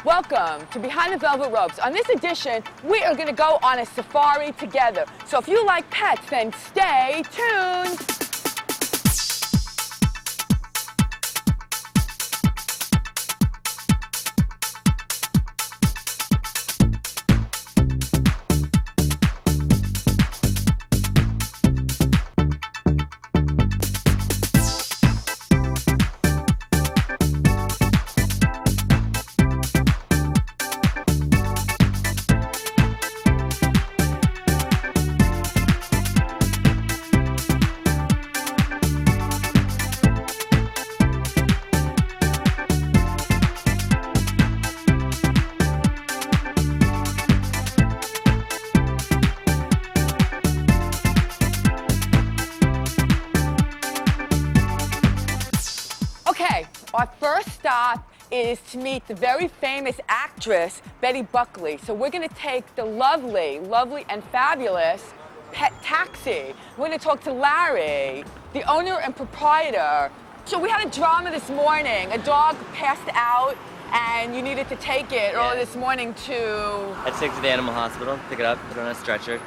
Welcome to Behind the Velvet Ropes. On this edition, we are going to go on a safari together. So if you like pets, then stay tuned. Okay, our first stop is to meet the very famous actress, Betty Buckley. So we're gonna take the lovely and fabulous pet taxi. We're gonna talk to Larry, the owner and proprietor. So we had a drama this morning. A dog passed out and you needed to take it early this morning to... I take it to the animal hospital, pick it up, put it on a stretcher,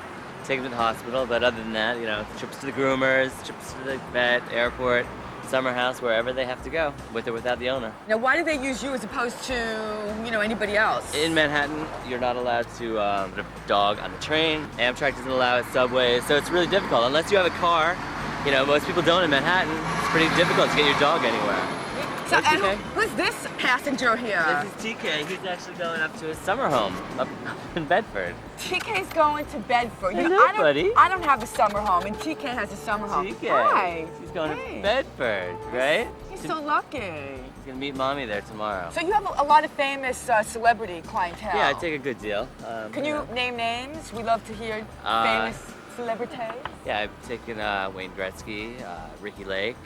take it to the hospital, but other than that, you know, trips to the groomers, trips to the vet, airport, summer house, wherever they have to go, with or without the owner. Now, why do they use you as opposed to, you know, anybody else? In Manhattan, you're not allowed to put a dog on the train. Amtrak doesn't allow it, subways, so it's really difficult. Unless you have a car, you know, most people don't in Manhattan. It's pretty difficult to get your dog anywhere. So, and who's this passenger here? This is TK. He's actually going up to his summer home up in Bedford. TK's going to Bedford. Hello, buddy. I don't have a summer home, and TK has a summer home. TK. Hi. He's going to Bedford, right? He's so lucky. He's going to meet Mommy there tomorrow. So you have a lot of famous celebrity clientele. Yeah, I take a good deal. Can you name names? We love to hear famous celebrities. Yeah, I've taken Wayne Gretzky, Ricky Lake,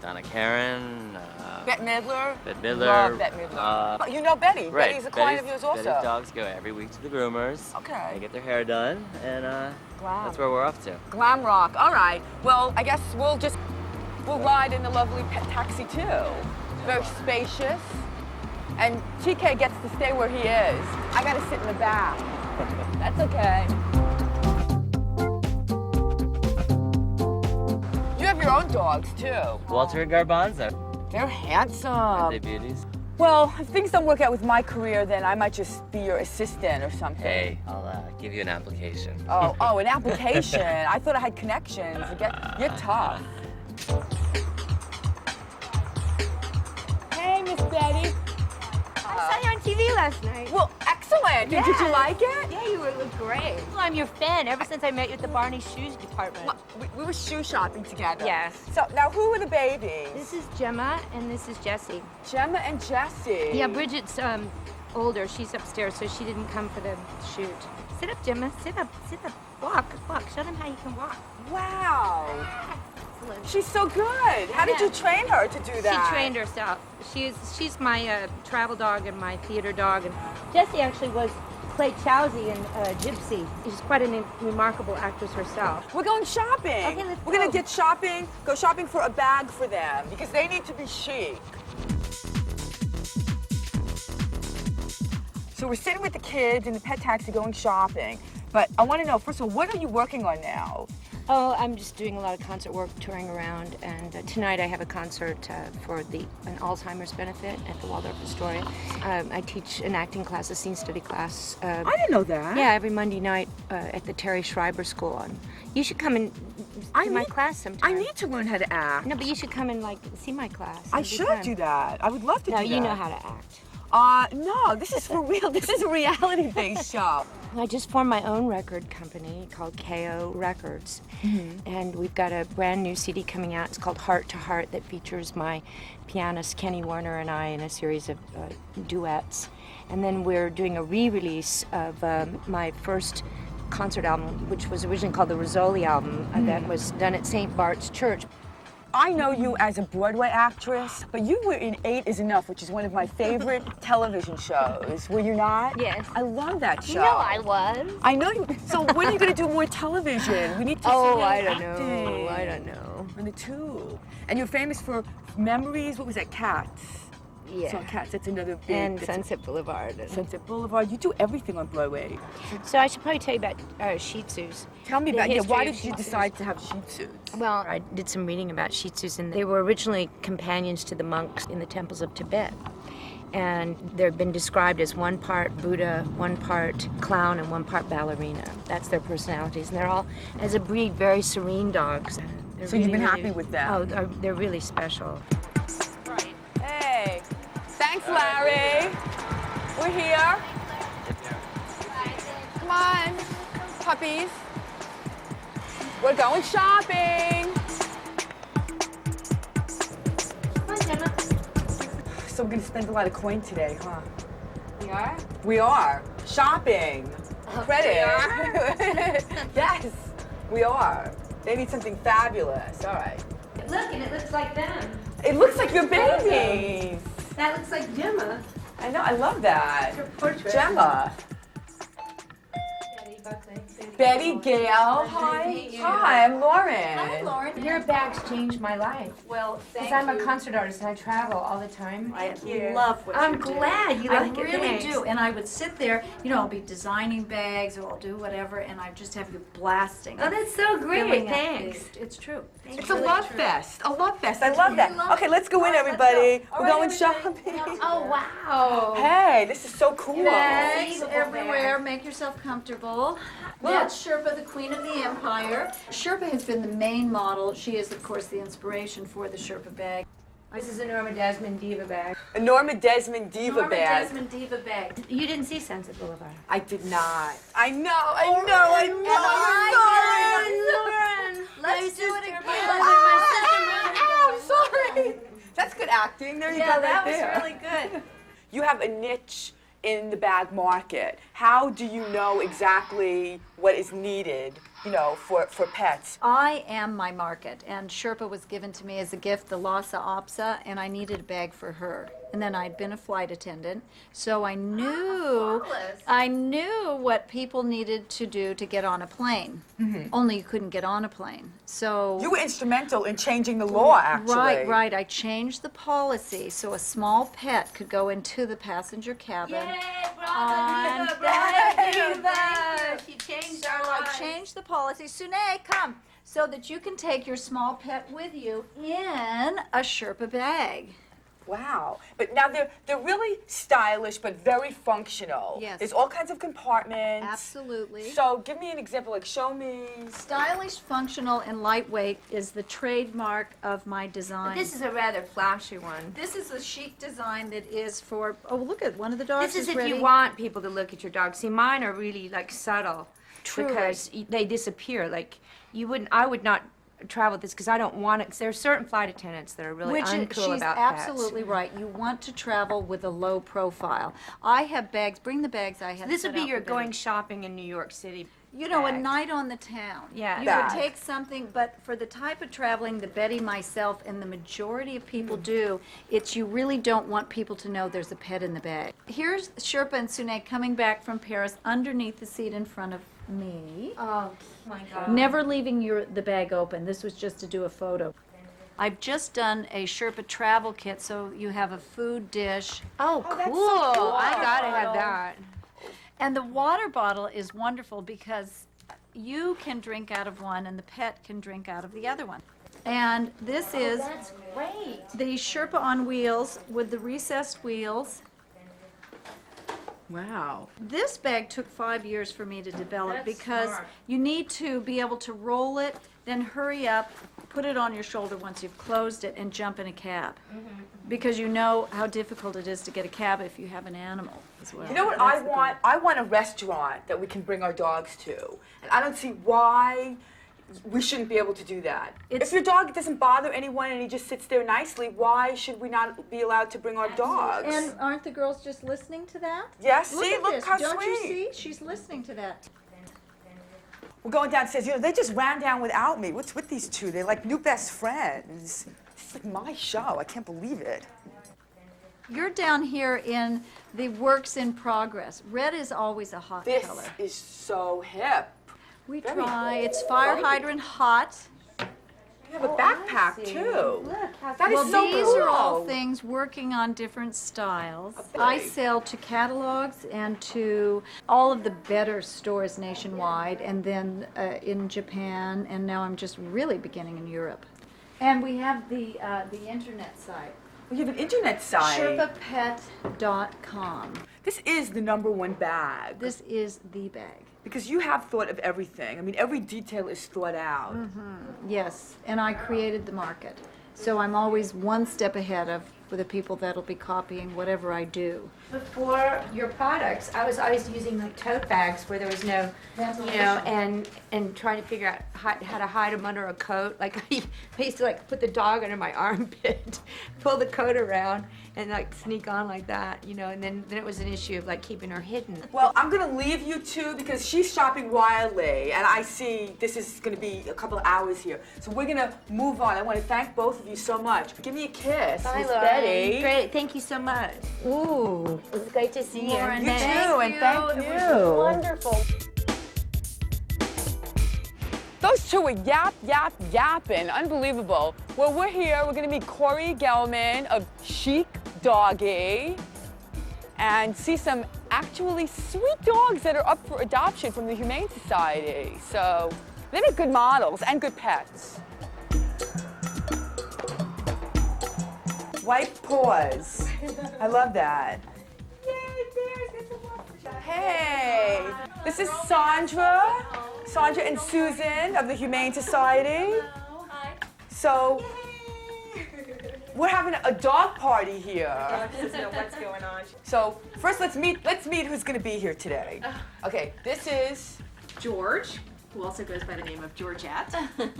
Donna Karen, Bette Midler. Bette Midler. Love Bette Midler. But you know Betty. Right. Betty's a client of yours also. Betty's dogs go every week to the groomers. Okay. They get their hair done, and that's where we're off to. Glam rock. All right. Well, I guess we'll ride in the lovely pet taxi too. Very spacious. And TK gets to stay where he is. I got to sit in the back. That's okay. You have your own dogs too. Walter and Garbanzo. They're handsome. Are they beauties? Well, if things don't work out with my career, then I might just be your assistant or something. Hey, I'll give you an application. Oh, an application. I thought I had connections. You're tough. Hey, Miss Betty. I saw you on TV last night. Well, excellent. Yes. Did you like it? Yeah, you look great. Well, I'm your fan ever since I met you at the Barney Shoes department. Well, we were shoe shopping together. Yes. So now, who are the babies? This is Gemma and this is Jessie. Gemma and Jessie. Yeah, Bridget's older. She's upstairs, so she didn't come for the shoot. Sit up, Gemma. Sit up. Sit up. Walk. Show them how you can walk. Wow. Excellent. She's so good. How did you train her to do that? She trained herself. She's my travel dog and my theater dog. And Jessie actually was played Chowsy in Gypsy. She's quite a remarkable actress herself. We're going shopping. Okay, let's We're gonna go. get shopping, go shopping for a bag for them because they need to be chic. So we're sitting with the kids in the pet taxi going shopping. But I want to know, first of all, what are you working on now? Oh, I'm just doing a lot of concert work, touring around, and tonight I have a concert for an Alzheimer's benefit at the Waldorf Astoria. I teach an acting class, a scene study class. I didn't know that. Yeah, every Monday night at the Terry Schreiber School. And you should come and see my class sometime. I need to learn how to act. No, but you should come and see my class. I should do that. I would love to do No, that. you know how to act. No, this is for real. This is a reality-based show. I just formed my own record company called KO Records. And we've got a brand new CD coming out. It's called Heart to Heart that features my pianist Kenny Werner and I in a series of duets. And then we're doing a re-release of my first concert album, which was originally called the Rizzoli album, that was done at St. Bart's Church. I know you as a Broadway actress, but you were in 8 is Enough, which is one of my favorite television shows. Were you not? Yes. I love that show. No, I was. I know you. So when are you going to do more television? We need to see you I don't acting. know. I don't know. On the tube. And you're famous for Memories. What was that? Cats. Yeah. Saw Cats, that's another big... And that's a- Sunset Boulevard. Sunset Boulevard. You do everything on Broadway. So I should probably tell you about Shih Tzus. Tell me The about, yeah, history why of did you Shih Tzus. decide to have Shih Tzus? Well, I did some reading about Shih Tzus, and they were originally companions to the monks in the temples of Tibet. And they've been described as one part Buddha, one part clown, and one part ballerina. That's their personalities. And they're all, as a breed, very serene dogs. They're So you've been really, happy with them? Oh, they're really special. Hey, thanks, Larry. We're here. Come on, puppies. We're going shopping. Come on, Gemma. So we're gonna spend a lot of coin today, huh? We are? We are. Shopping. Credit. We are? Yes, we are. They need something fabulous. All right. Look, and it looks like them. It looks like your babies. That looks like Gemma. I know, I love that. Her portrait. Gemma. Betty Buckley. Betty Gale. Hi. Hi, I'm Lauren. Hi, Lauren. Your bags changed my life. Well, thank Because I'm you. a concert artist and I travel all the time. I love what I'm you do. glad you I like it. really Thanks. do. And I would sit there, you know, I'll be designing bags or I'll do whatever, and I just have you blasting. Oh, that's so great. filling up Thanks. It's true. It's a love fest. A love fest. I love that. Okay, let's go in, everybody. We're going shopping. Oh, wow. Hey, this is so cool. Bags Over everywhere. there. Make yourself comfortable. That's Sherpa, the Queen of the Empire. Sherpa has been the main model. She is, of course, the inspiration for the Sherpa bag. This is a Norma Desmond Diva bag. A Norma Desmond Diva Norma bag. Desmond Diva bag. You didn't see Sunset Boulevard. I did not. I know, I know, I know. I'm sorry. Let's do it again. I'm sorry. That's good acting. There you Yeah, go, that right was there. really good. You have a niche in the bag market. How do you know exactly what is needed, you know, for pets? I am my market, and Sherpa was given to me as a gift, the Lhasa Apso, and I needed a bag for her. And then I'd been a flight attendant, so I knew what people needed to do to get on a plane. Only you couldn't get on a plane. So You were instrumental in changing the law, actually. Right. I changed the policy so a small pet could go into the passenger cabin. On She changed our I changed the policy. Sune, come. So that you can take your small pet with you in a Sherpa bag. Wow. But now they're really stylish, but very functional. Yes. There's all kinds of compartments. Absolutely. So give me an example, like show me. Stylish, functional, and lightweight is the trademark of my design. This is a rather flashy one. This is a chic design that is for, oh, look at one of the dogs This is if ready. you want people to look at your dog. See, mine are really like subtle. Truly. Because they disappear. Like I would not travel with this because I don't want it. There are certain flight attendants that are really uncool she's about absolutely right. You want to travel with a low profile. I have bags. Bring the bags I have. pets. This would set be out your for Betty. going shopping in New York City. You know, a bag. night on the town. Yeah. You Bag. would take something, but for the type of traveling that Betty, myself, and the majority of people do, it's you really don't want people to know there's a pet in the bag. Here's Sherpa and Sune coming back from Paris underneath the seat in front of me. Oh my God. Never leaving the bag open. This was just to do a photo. I've just done a Sherpa travel kit, so you have a food dish. Oh, cool. that's so cool. I gotta have that. And the water bottle is wonderful because you can drink out of one and the pet can drink out of the other one. And this is That's great. the Sherpa on wheels with the recessed wheels. Wow. This bag took 5 years for me to develop That's because smart. you need to be able to roll it, then hurry up, put it on your shoulder once you've closed it, and jump in a cab. Because you know how difficult it is to get a cab if you have an animal as well. You know what I want? I want a restaurant that we can bring our dogs to. And I don't see why we shouldn't be able to do that. It's- If your dog doesn't bother anyone and he just sits there nicely, why should we not be allowed to bring our dogs? And aren't the girls just listening to that? Yes, Look see, at look this. how Don't you sweet. see? She's listening to that. We're going downstairs. You know, they just ran down without me. What's with these two? They're like new best friends. It's like my show. I can't believe it. You're down here in the works in progress. Red is always a hot This color. is so hip. We very try. hot. It's fire Very. hydrant hot. You have a backpack too. Look, That is Well, so these cool. are all things working on different styles. I sell to catalogs and to all of the better stores nationwide, and then in Japan, and now I'm just really beginning in Europe. And we have the internet site, We have an internet site. sherpapet.com. This is the #1 bag. This is the bag. Because you have thought of everything. I mean, every detail is thought out. Yes, and I created the market. So I'm always one step ahead of for the people that'll be copying whatever I do. before your products, I was always using like tote bags where there was no, and trying to figure out how to hide them under a coat. Like I used to like put the dog under my armpit, pull the coat around, and like sneak on like that, and then it was an issue of like keeping her hidden. Well, I'm gonna leave you two because she's shopping wildly, and I see this is gonna be a couple of hours here. So we're gonna move on. I want to thank both of you so much. Give me a kiss, Miss Betty. Great, thank you so much. Ooh, it was great to see you. Lauren, You too, and thank you. Wonderful. Those two were yapping. Unbelievable. Well, we're here. We're going to meet Corey Gelman of Chic Doggy and see some actually sweet dogs that are up for adoption from the Humane Society. So they make good models and good pets. White paws. I love that. Hey, this is Sandra and Susan of the Humane Society. So we're having a dog party here. What's going on? So first, let's meet who's going to be here today. Okay, this is, George, who also goes by the name of Georgette.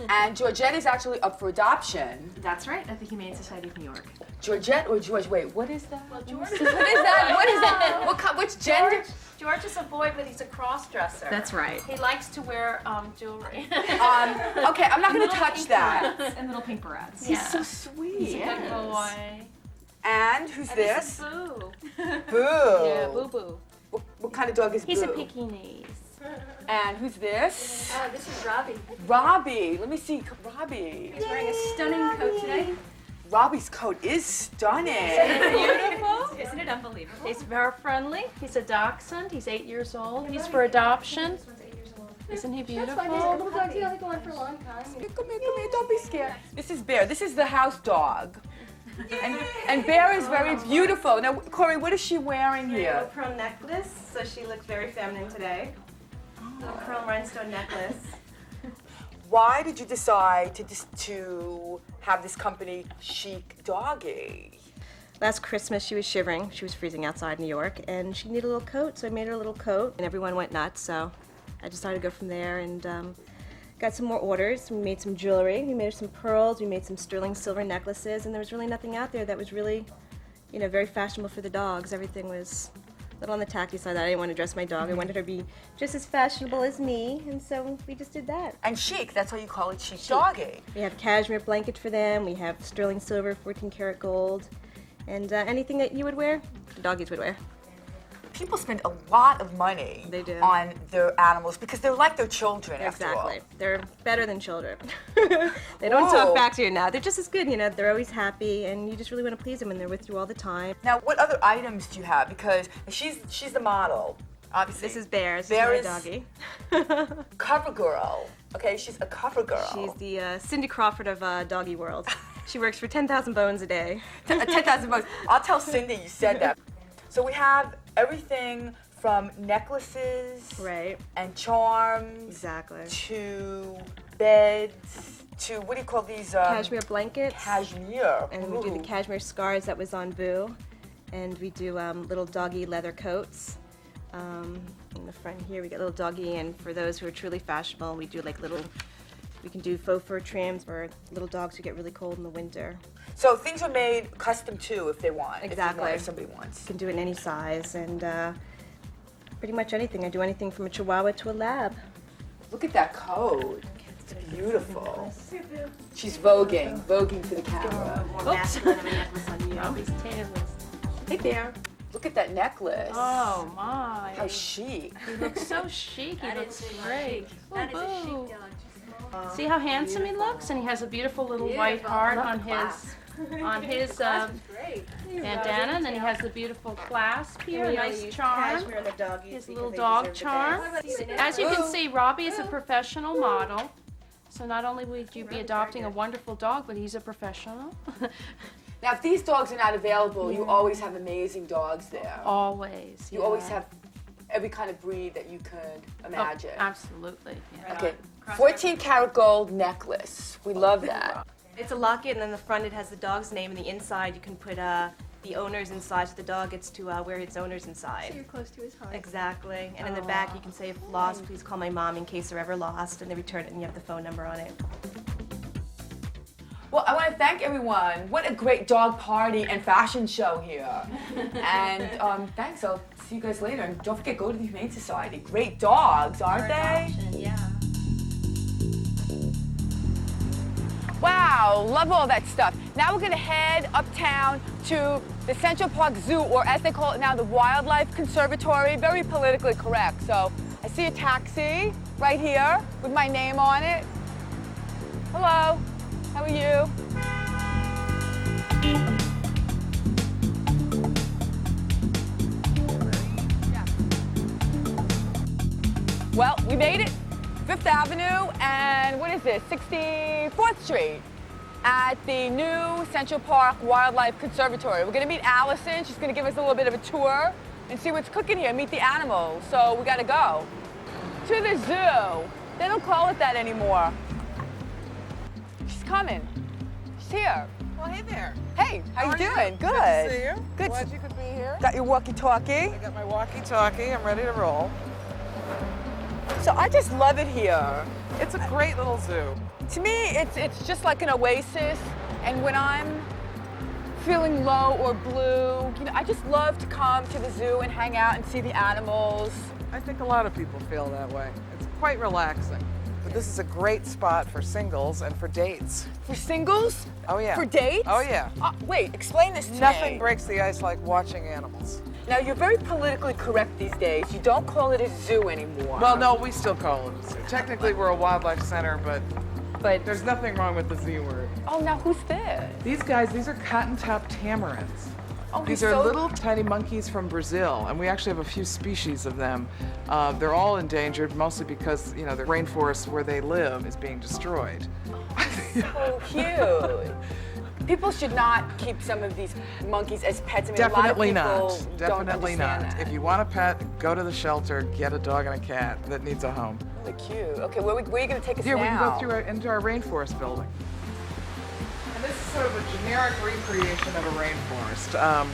and Georgette is actually up for adoption. That's right, at the Humane Society of New York. Georgette or George? Wait, what is that? Well, George. What is that? What is that? Which gender? George is a boy, but he's a cross-dresser. That's right. He likes to wear jewelry. Okay, I'm not going to touch that. And little pink barrettes. He's so sweet. Good boy. And who's And this? This is Boo. Boo. Yeah, Boo Boo. What kind of dog is He's Boo? a Pekingese. And who's this? This is Robbie. Robbie. Let me see. Robbie. He's wearing a stunning coat today. Robbie's coat is stunning. Beautiful. Isn't it unbelievable? He's very friendly. He's a dachshund. He's 8 years old. He's for adoption. Isn't he beautiful? Little dogs, you only go on for a long time. Come here, don't be scared. This is Bear. This is the house dog. And Bear is very beautiful. Now, Corey, what is she wearing Little here? pearl necklace, so she looks very feminine today. Little pearl rhinestone necklace. Why did you decide to have this company, Chic Doggy? Last Christmas, she was shivering. She was freezing outside New York, and she needed a little coat, so I made her a little coat, and everyone went nuts, so I decided to go from there and got some more orders. We made some jewelry. We made her some pearls. We made some sterling silver necklaces, and there was really nothing out there that was really, very fashionable for the dogs. Everything was a little on the tacky side. I didn't want to dress my dog. I wanted her to be just as fashionable as me, and so we just did that. And Chic, that's why you call it Chic Doggy. We have cashmere blanket for them. We have sterling silver, 14 karat gold, and anything that you would wear, the doggies would wear. People spend a lot of money They do. on their animals because they're like their children, after all. Exactly. They're better than children. They don't Whoa. talk back to you now. They're just as good, They're always happy, and you just really want to please them, and they're with you all the time. Now, what other items do you have? Because she's the model, obviously. This is Bear. This Bear is is- my doggie. cover girl. Okay, she's a cover girl. She's the Cindy Crawford of doggy world. She works for 10,000 bones a day. 10,000 bucks. I'll tell Cindy you said that. So we have everything from necklaces Right. and charms Exactly. to beds to, what do you call these? Cashmere blankets. Cashmere. And we do the Ooh. cashmere scarves that was on Boo. And we do little doggy leather coats. In the front here, we got little doggy, and for those who are truly fashionable, we do we can do faux fur trims for little dogs who get really cold in the winter. So things are made custom too if they want. Exactly. If somebody wants. You can do it in any size, and pretty much anything. I do anything from a Chihuahua to a Lab. Look at that coat. It's beautiful. She's voguing for the camera. Masculine of a necklace on you. Robbie's tailless. Hey there. Look at that necklace. Oh my. How chic. He looks so chic. He looks great. That is a Boo. sheep dog. See how handsome he looks? And he has a beautiful little white heart on his bandana, and then he has the beautiful clasp here, a nice charm. His little dog charm. As you can see, Robbie is a professional model. So not only would you be adopting a wonderful dog, but he's a professional. Now, if these dogs are not available, you always have amazing dogs there. Always. You always have every kind of breed that you could imagine. Oh, absolutely. Yeah. Okay, 14-karat gold necklace. We love that. It's a locket, and on the front it has the dog's name, and the inside you can put the owners inside, so the dog gets to wear its owners inside. So you're close to his heart. Exactly. And in the back you can say, if lost, please call my mom in case they're ever lost, and they return it, and you have the phone number on it. Well, I want to thank everyone. What a great dog party and fashion show here. And thanks. I'll see you guys later. And don't forget, go to the Humane Society. Great dogs, aren't they? Yeah. Wow, love all that stuff. Now we're gonna head uptown to the Central Park Zoo, or as they call it now, the Wildlife Conservatory. Very politically correct. So I see a taxi right here with my name on it. Hello, how are you? Well, we made it. 5th Avenue and what is this, 64th Street at the new Central Park Wildlife Conservatory. We're gonna meet Allison. She's gonna give us a little bit of a tour and see what's cooking here, meet the animals. So we gotta go to the zoo. They don't call it that anymore. She's coming. She's here. Well, hey there. Hey, how you doing? Good. Good to see you. Good. Glad you could be here. Got your walkie-talkie. I got my walkie-talkie. I'm ready to roll. So I just love it here. It's a great little zoo. To me, it's just like an oasis, and when I'm feeling low or blue, you know, I just love to come to the zoo and hang out and see the animals. I think a lot of people feel that way. It's quite relaxing. But this is a great spot for singles and for dates. For singles? Oh, yeah. For dates? Oh, yeah. Wait, explain this to me. Nothing breaks the ice like watching animals. Now, you're very politically correct these days. You don't call it a zoo anymore. Well, no, we still call it a zoo. Technically, we're a wildlife center, but there's nothing wrong with the Z word. Oh, now who's this? These guys, these are cotton-top tamarins. Oh, These are little tiny monkeys from Brazil, and we actually have a few species of them. They're all endangered, mostly because, you know, the rainforest where they live is being destroyed. So cute. People should not keep some of these monkeys as pets. I mean, Definitely a lot of not. people Definitely don't not. understand that. If you want a pet, go to the shelter, get a dog and a cat that needs a home. Really cute. Okay, where are you going to take us Here, now? we can go through into our rainforest building. And this is sort of a generic recreation of a rainforest.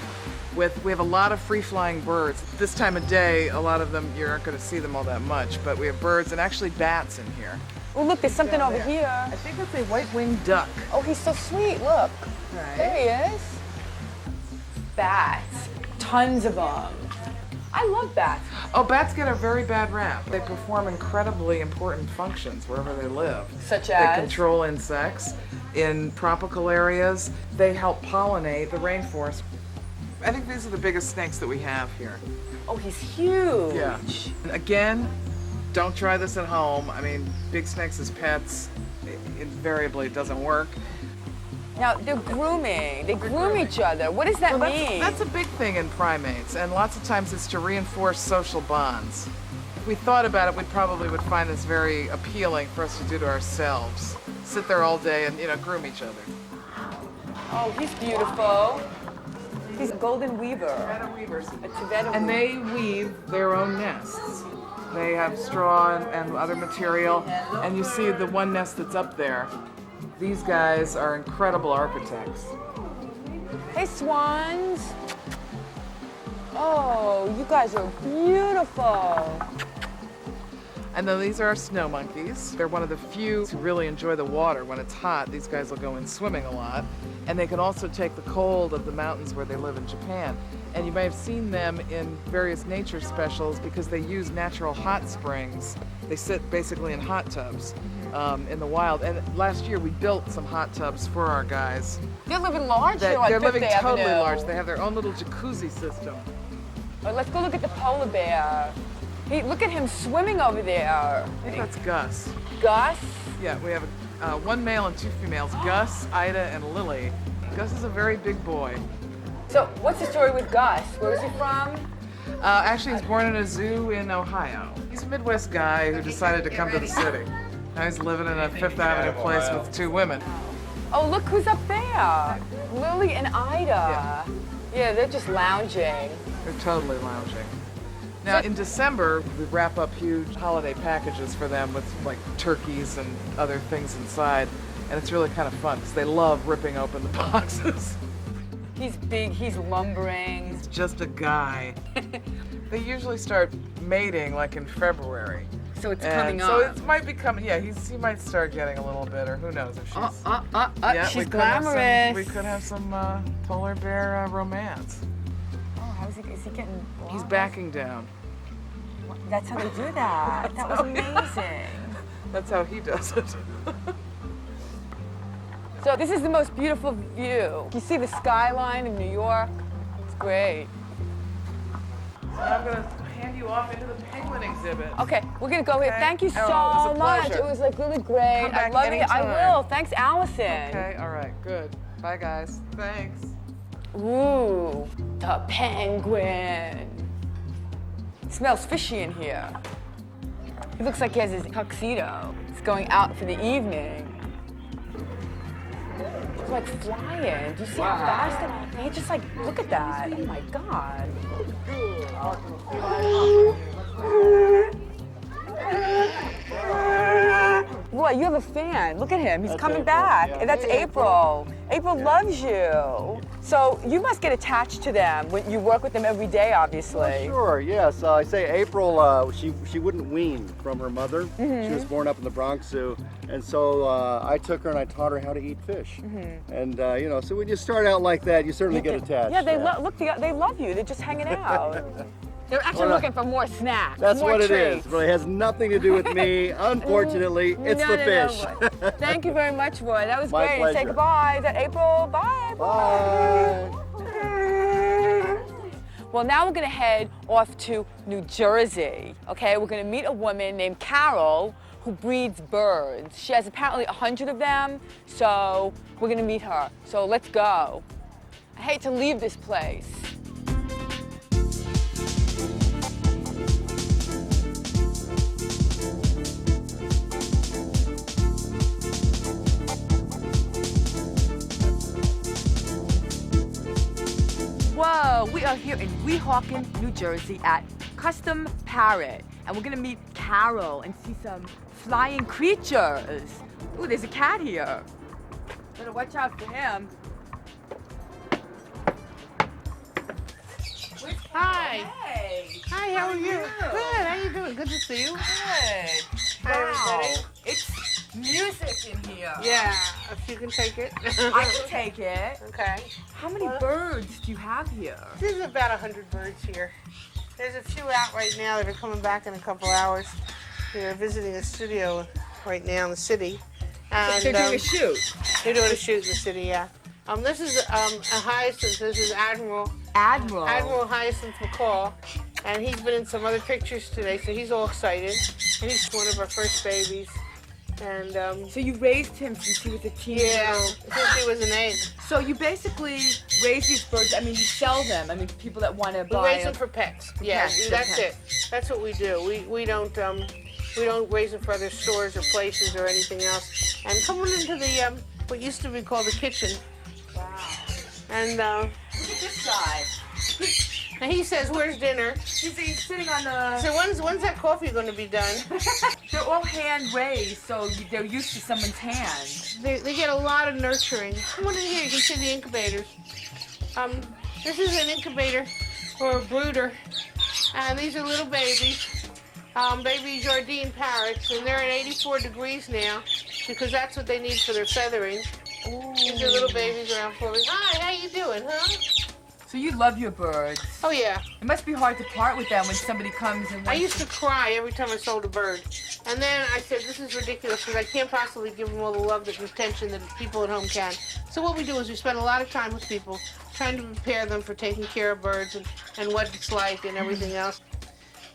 We have a lot of free-flying birds. This time of day, a lot of them, you aren't going to see them all that much, but we have birds and actually bats in here. Oh, look, there's something over here. I think that's a white-winged duck. Oh, he's so sweet. Look. Right. There he is. Bats. Tons of them. I love bats. Oh, bats get a very bad rap. They perform incredibly important functions wherever they live. Such They as? control insects. In tropical areas, they help pollinate the rainforest. I think these are the biggest snakes that we have here. Oh, he's huge. Yeah. Again, don't try this at home. I mean, big snakes as pets, invariably it doesn't work. Now, they're grooming. They groom each other. What does that mean? That's a big thing in primates, and lots of times it's to reinforce social bonds. If we thought about it, we probably would find this very appealing for us to do to ourselves. Sit there all day and, you know, groom each other. Oh, he's beautiful. He's a golden weaver. Tibetan weavers. A Tibetan And they weave their own nests. They have straw and other material, and you see the one nest that's up there. These guys are incredible architects. Hey, swans. Oh, you guys are beautiful. And then these are our snow monkeys. They're one of the few who really enjoy the water. When it's hot, these guys will go in swimming a lot. And they can also take the cold of the mountains where they live in Japan. And you may have seen them in various nature specials because they use natural hot springs. They sit basically in hot tubs in the wild. And last year we built some hot tubs for our guys. They're living large here on They're Fifth living Avenue. totally large. They have their own little jacuzzi system. Oh, let's go look at the polar bear. Hey, look at him swimming over there. I think that's Gus. Gus? Yeah, we have one male and two females, Gus, Ida, and Lily. Gus is a very big boy. So what's the story with Gus? Where is he from? Actually, he's born in a zoo in Ohio. He's a Midwest guy who decided to come to the city. Now he's living in a Fifth Avenue place with two women. Oh, look who's up there. Lily and Ida. Yeah, they're just lounging. They're totally lounging. Now, in December, we wrap up huge holiday packages for them with like turkeys and other things inside. And it's really kind of fun because they love ripping open the boxes. He's big, he's lumbering. He's just a guy. They usually start mating like in February. So it's coming so on. it might be coming, yeah, he might start getting a little bit, or who knows if she's... Yeah, she's we glamorous. could have some polar bear romance. Oh, how is he getting... He's backing down. That's how they do that. That was amazing. That's how he does it. So this is the most beautiful view. You see the skyline of New York? It's great. So I'm going to hand you off into the penguin exhibit. Okay, we're gonna go here. Okay. Thank you so Oh, it was a much. pleasure. It was like really great. Come back I love it. I anytime. will. Thanks, Allison. Okay, all right, good. Bye, guys. Thanks. Ooh, the penguin. It smells fishy in here. He looks like he has his tuxedo. He's going out for the evening. He's like flying. Do you see how fast they just like, look at that. Oh my God. What, you have a fan. Look at him. He's coming back. Yeah. That's April. April loves you. So you must get attached to them when you work with them every day, obviously. Sure, yes. I say April, she wouldn't wean from her mother. Mm-hmm. She was born up in the Bronx Zoo. And so I took her and I taught her how to eat fish. Mm-hmm. And, you know, so when you start out like that, you certainly get attached. Yeah, they love you. They're just hanging out. They're actually looking for more snacks. That's more what it treats. is. But it has nothing to do with me. Unfortunately, it's the fish. No. Thank you very much, Roy. That was My great. pleasure. Say goodbye. Is that April? Bye. Bye. Well, now we're going to head off to New Jersey. Okay, we're going to meet a woman named Carol who breeds birds. She has apparently 100 of them, so we're going to meet her. So let's go. I hate to leave this place. Whoa, we are here in Weehawken, New Jersey at Custom Parrot. And we're gonna meet Carol and see some flying creatures. Ooh, there's a cat here. Better watch out for him. Hi. Hey. Hi, how are you? Good, how you doing? Good to see you. Good. Wow. It's music in here. Yeah, if you can take it. I can take it. Okay. How many birds do you have here? There's about 100 birds here. There's a few out right now that are coming back in a couple hours. They're visiting a studio right now in the city. And, They're doing a shoot. They're doing a shoot in the city, yeah. This is a hyacinth. This is Admiral Hyacinth McCall, and he's been in some other pictures today, so he's all excited. And he's one of our first babies. And So you raised him since he was a teenager? yeah, since he was an egg. So you basically raise these birds, I mean, you sell them. I mean, people that want to We buy raise them for pets. Yeah, pets, that's okay. it. That's what we do. We don't raise them for other stores or places or anything else. And coming into the what used to be called the kitchen. Wow. And Look at this guy. and he says, "Where's dinner?" He's sitting on the... So when's that coffee going to be done? They're all hand raised, so they're used to someone's hand. They get a lot of nurturing. Come on in here. You can see the incubators. This is an incubator for a brooder, and these are little babies. Baby Jardine parrots, and they're at 84 degrees now because that's what they need for their feathering. Ooh. These are little babies around 4 weeks. Hi, how you doing, huh? So you love your birds. Oh yeah. It must be hard to part with them when somebody comes and... I used to cry every time I sold a bird. And then I said, this is ridiculous because I can't possibly give them all the love and attention that people at home can. So what we do is we spend a lot of time with people trying to prepare them for taking care of birds and what it's like and everything else.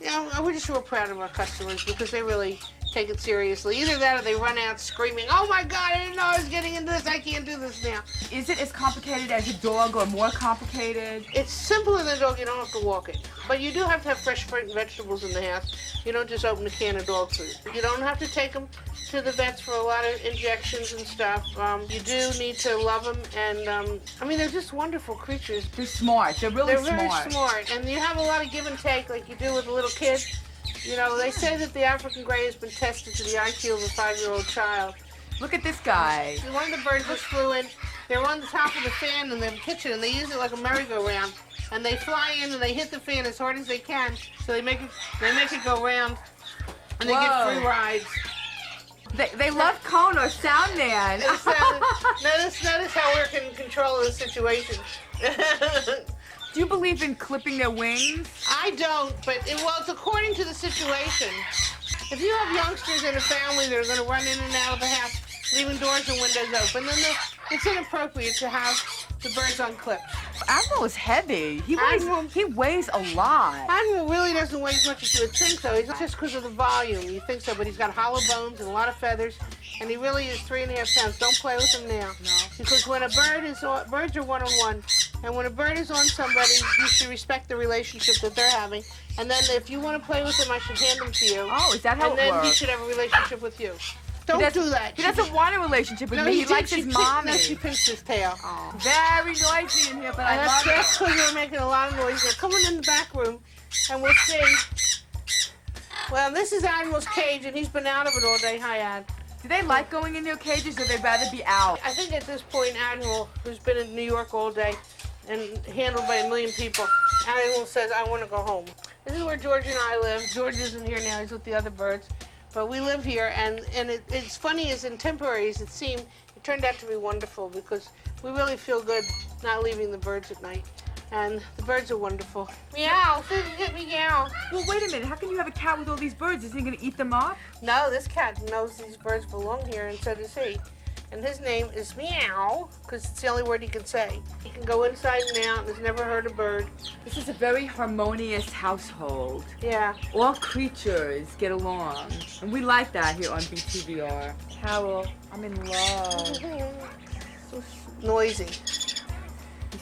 You know, we're just real proud of our customers because they really take it seriously. Either that or they run out screaming, "Oh my God, I didn't know I was getting into this. I can't do this now." Is it as complicated as a dog or more complicated? It's simpler than a dog. You don't have to walk it. But you do have to have fresh fruit and vegetables in the house. You don't just open a can of dog food. You don't have to take them to the vets for a lot of injections and stuff. You do need to love them, and I mean, they're just wonderful creatures. They're smart. They're really smart. They're very smart, and you have a lot of give and take like you do with a little kid. You know, they say that the African Grey has been tested to the IQ of a 5-year-old child. Look at this guy. One of the birds just flew in. They're on the top of the fan in the kitchen, and they use it like a merry-go-round. And they fly in and they hit the fan as hard as they can, so they make it go round, and they get free rides. They love Cone or Sound Man. Notice how we're in control of the situation. Do you believe in clipping their wings? I don't, but it's according to the situation. If you have youngsters in a family that are going to run in and out of the house, leaving doors and windows open, then it's inappropriate to have the birds on clips. Admiral is heavy. He weighs a lot. Admiral really doesn't weigh as much as you would think, though. He's not just because of the volume. You think so, but he's got hollow bones and a lot of feathers, and he really is 3.5 pounds. Don't play with him now. No. Because when birds are one-on-one, and when a bird is on somebody, you should respect the relationship that they're having. And then if you want to play with him, I should hand him to you. Oh, is that how it works? And then he should have a relationship with you. Don't do that. He doesn't want a relationship with me. He likes his mommy. No, she pinched his tail. Oh. Very noisy in here, but I love it. That's because we're making a lot of noise. They're coming in the back room, and we'll see. Well, this is Admiral's cage, and he's been out of it all day. Hi, Ad. Do they like going in their cages, or they'd rather be out? I think at this point, Admiral, who's been in New York all day and handled by 1 million people, Admiral says, "I want to go home." This is where George and I live. George isn't here now. He's with the other birds. But we live here, and it's funny as in temporary as it seemed, it turned out to be wonderful because we really feel good not leaving the birds at night. And the birds are wonderful. Meow, meow. Well, wait a minute. How can you have a cat with all these birds? Is he going to eat them up? No, this cat knows these birds belong here, and so does he. And his name is Meow, because it's the only word he can say. He can go inside and out and has never heard a bird. This is a very harmonious household. Yeah. All creatures get along. And we like that here on BTVR. Carol, I'm in love. So noisy.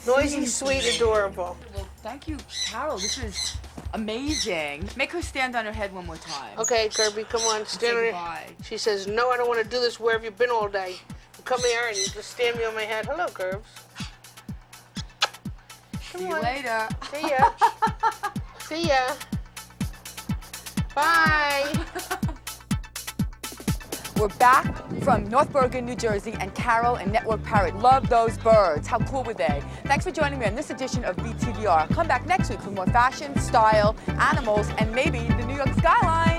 Noisy, sweet, adorable. Well, thank you, Carol. This is amazing. Make her stand on her head one more time. Okay, Kirby, come on. Stand on her. She says, "No, I don't want to do this. Where have you been all day? Come here and just stand me on my head." Hello, Curbs. See you later. See ya. See ya. Bye. We're back from North Bergen, New Jersey, and Carol and Network Parrot love those birds. How cool were they? Thanks for joining me on this edition of BTVR. Come back next week for more fashion, style, animals, and maybe the New York skyline.